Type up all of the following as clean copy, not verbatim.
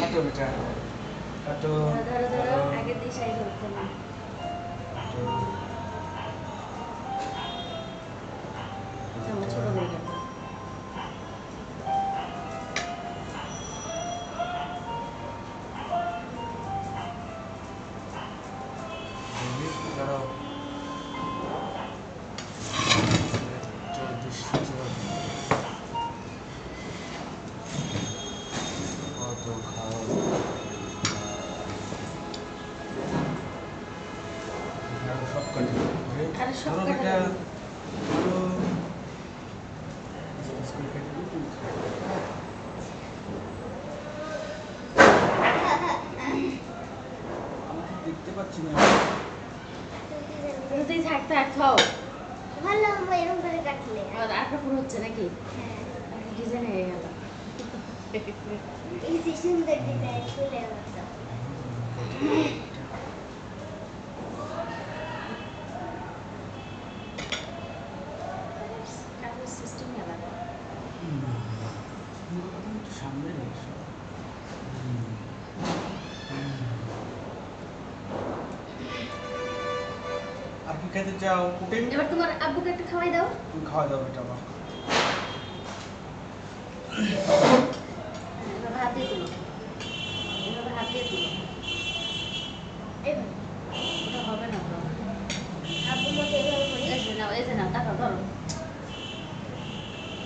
কাটো বেটা কাটো ধরো ধরো আগে দিয়ে সাইজ হচ্ছে না ছোট হয়ে গেল ধরো কত খাও সব কাটি আরে সব ধরো কাটা বেটা যাবে। আমি তো দেখতে পাচ্ছি না তুই থাক থাক খাও ভালো আমরা এরকম করে কাটলে আর একটা পুরো হচ্ছে নাকি হ্যাঁ ডিজাইন হয়ে গেল এই যে সুন্দর ডিজাইন ফুলের মতো কাপড় সিস্টেম আলাদা একটু সামনে রেখেছো আর কি খেতে চাও পুটিং এবার তোমার আব্বুকে একটু খাওয়াই দাও তুমি খাওয়া দাও এটা আমার এভাবে হাত দিয়ে তুলো এভাবে হাত দিয়ে তুলো এইভাবে ওটা হবে না তো আব্বু মতো এইভাবে করি এই যে নাও তাকাও ধরো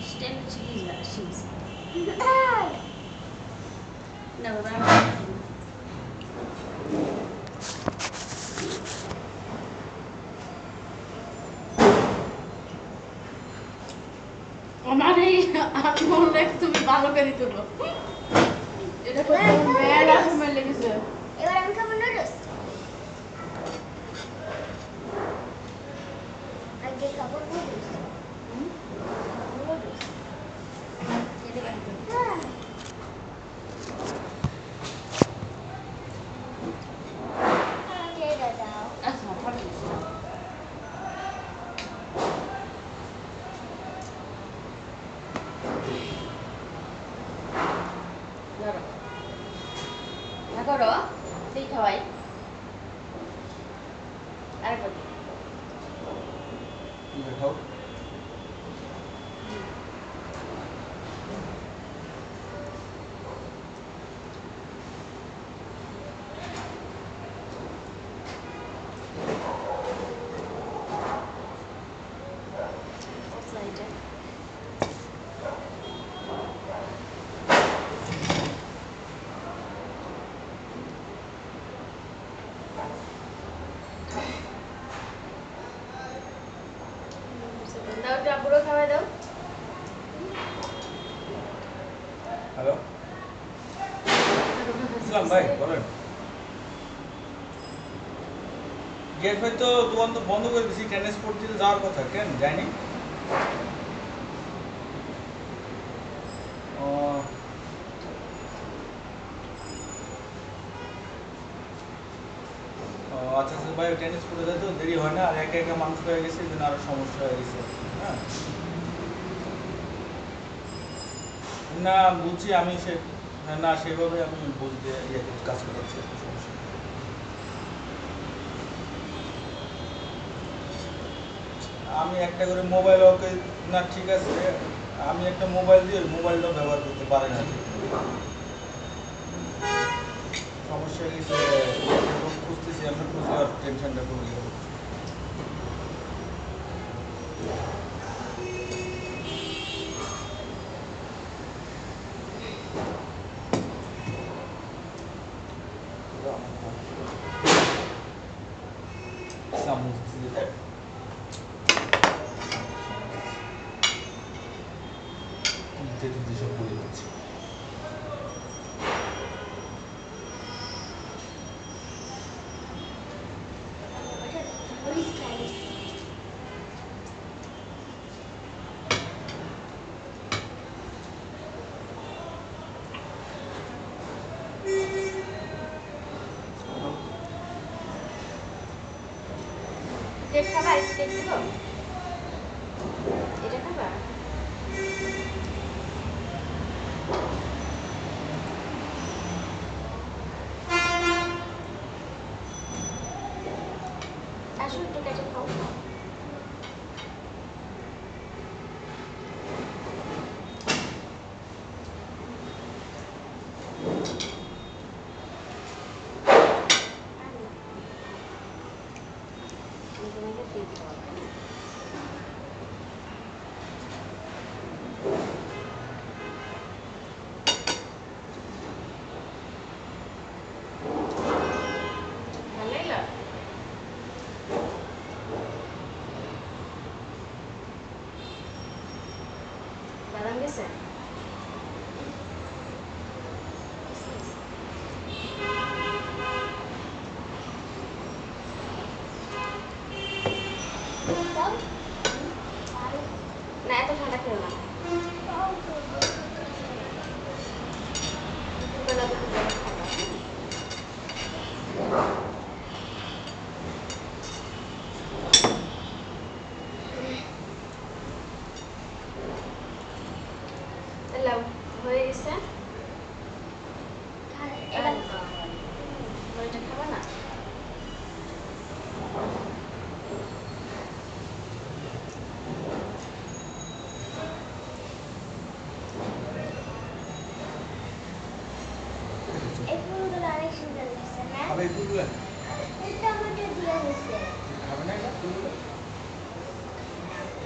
স্ট্যান্ড চিজ শিজ না বাবা আমার এই আত্মলেখ তুমি ভালো করে তুলো এটা তো মেয়েরা সময় লেগেছে এবার আমি খাবো নুডলস আগে খাবো নুডলস নুডলস এটা বানিয়ে আমাকে এটা দাও আচ্ছা ভালো ধরো না করো সেই খাওয়াই আরেকবার দেখাও সাইডে দাও একটু আব্বুরও খাওয়াই দাও হ্যালো ইসলাম ভাই বলেন গেট ভাই তো দোকান তো বন্ধ করে দিয়েছি টেনিস স্পোর্ট দিতে যাওয়ার কথা কেন যায়নি ও ও আচ্ছা আচ্ছা ভাই টেনিস স্পোর্টে যায় তো দেরি হয় না আর একা একা মানুষ হয়ে গেছে এই জন্য আরো সমস্যা হয়ে গেছে হ্যাঁ না বুঝছি আমি সে না সেভাবে আমি বুঝতে ইয়ে কাজ করাচ্ছি সমস্যা নেই। আমি একটা করে মোবাইল ওকে না ঠিক আছে আমি একটা মোবাইল দিয়ে ওই মোবাইলটাও ব্যবহার করতে পারি না ঠিক সমস্যা হয়ে গেছে খুঁজতেছি আমি খুঁজলে আর টেনশনটা কমে যাবে চামচ দিয়ে তুলতে তুলতে সব বলে যাচ্ছে ওই স্টাইলিশ কেক খাবা কেক দিব এটা খাবা কারণ গেছে দাও না এত ঠান্ডা খেলো না দুপুরবেলা দুপুর গরম খাবা লাউ হয়ে গেছে এটা এটা খাবা না এই ফুলগুলো অনেক সুন্দর লাগছে না খাবে এই ফুলগুলো? টমেটো দিয়ে হয়েছে খাবে না এটা ফুলগুলো?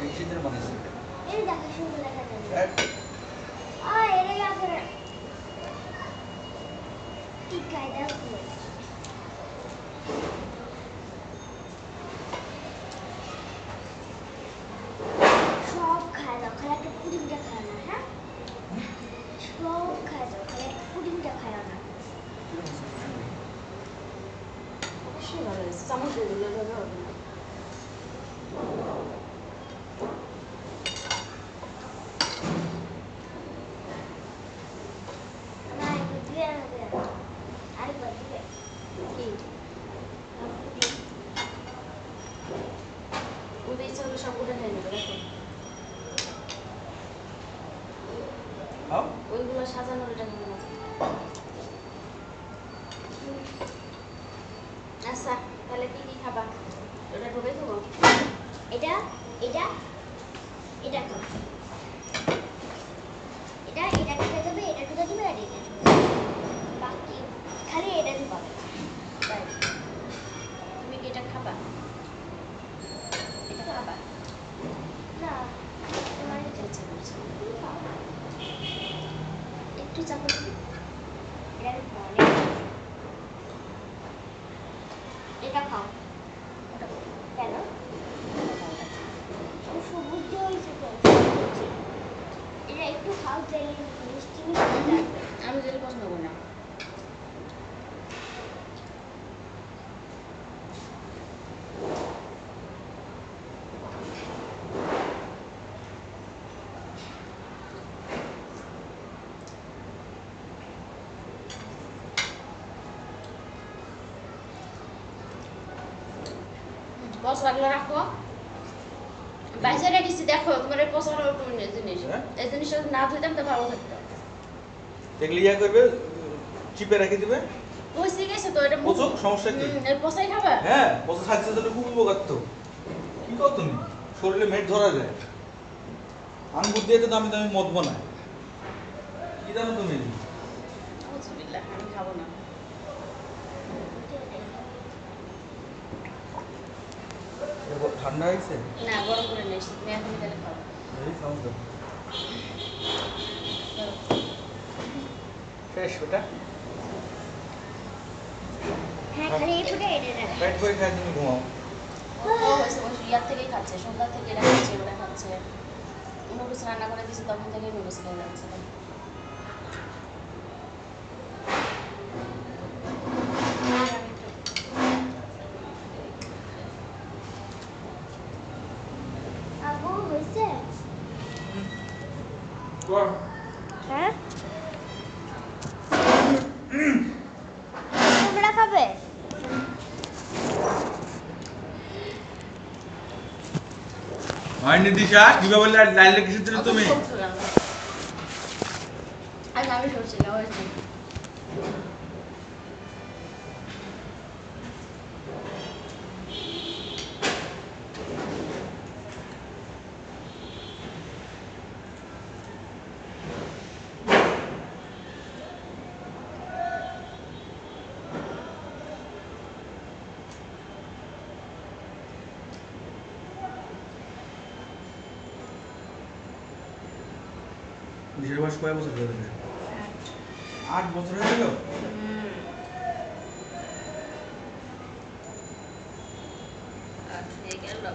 এই শীতের বানাইছে। এই দেখো সুন্দর দেখা যাচ্ছে এক, এটা আগে টিকায় দাও ফুল সব খায় দাও খালি একটা পুডিংটা খায় না হ্যাঁ সব খায় দাও খালি একটা পুডিংটা খায় না অবশ্যই ভালো হয়েছে চামচ দিয়ে দিলে ভাবে হবে না না একটু দিয়ে আরেকবার দিবে কি ওদের ইচ্ছা হলে সব উঠে খেয়ে নেবে দেখো খাও। ওইগুলো সাজানোর এটা নিয়ে নাও। আচ্ছা তাহলে কি কি খাবা ওটা ঢোকে দেবো এটা এটা এটা খাও এটা ঢুকে দেবে এটা ঢুকে দেবে আর এটা ঢুকে দেবে বাকি খালি এটা ঢুকাবে তাই তুমি কি এটা খাবা এটা খাবা না তোমার এটা ইচ্ছা করছে তুমি খাও একটু চাপা দিবি এটা আমি খাও অনেক এটা খাও ওটা খাও। কেন সবুজ দিয়ে হয়েছে তো এটা একটু খাও তাহলে মিষ্টি মিষ্টি লাগবে আমি যেটা পছন্দ করি না পচলাগুলো রাখো বাইসে রেখেছি দেখো তোমার এই পচলা জিনিস হ্যাঁ? এই জিনিসটা যদি না ধুইতাম তো ভালো থাকতো দেখলে ইয়া করবে, চিপে রেখে দিবে। পচে গেছে তো এটা পচুক, সমস্যা কি? এর পচাই খাবা হ্যাঁ, পচা স্বাস্থ্যের জন্য খুব উপকার তো। কি কর তুমি? শরীরে মেদ ধরা যায়। আঙ্গুর দিয়ে তো দামি দামি মদ বানায়। কি জানো তুমি? আউযুবিল্লাহ, আমি খাবো না এটা ঠান্ডা হয়েছে? না গরম করে নিয়ে এসেছি তুমি এখনই তাহলে খাও এই সাউন্ড দাও। শেষ ওটা? হ্যাঁ খালি এই ফুটে এটা রাখ পেট করে খায় তুমি ঘুমাও। ও হয়েছে বসে ইয়ার থেকেই খাচ্ছে সন্ধ্যা থেকে এটা খাচ্ছে ওটা খাচ্ছে নুডলস রান্না করে দিয়েছি তখন থেকেই নুডলস খেয়ে যাচ্ছে আর আমি আবু হয়েছে কর। হ্যাঁ তোমরা খাবে হয়নি দিশা, কিভাবে লাইলে কিসের জন্য তুমি? আজ আমি সরছি না হয়েছে দিশার বয়স কয় বছর হয়ে গেছে? 8 বছর হয়ে গেল? হয়ে গেল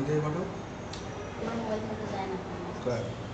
থেকে পাঠাও আমার মোবাইল থেকে যায় না কার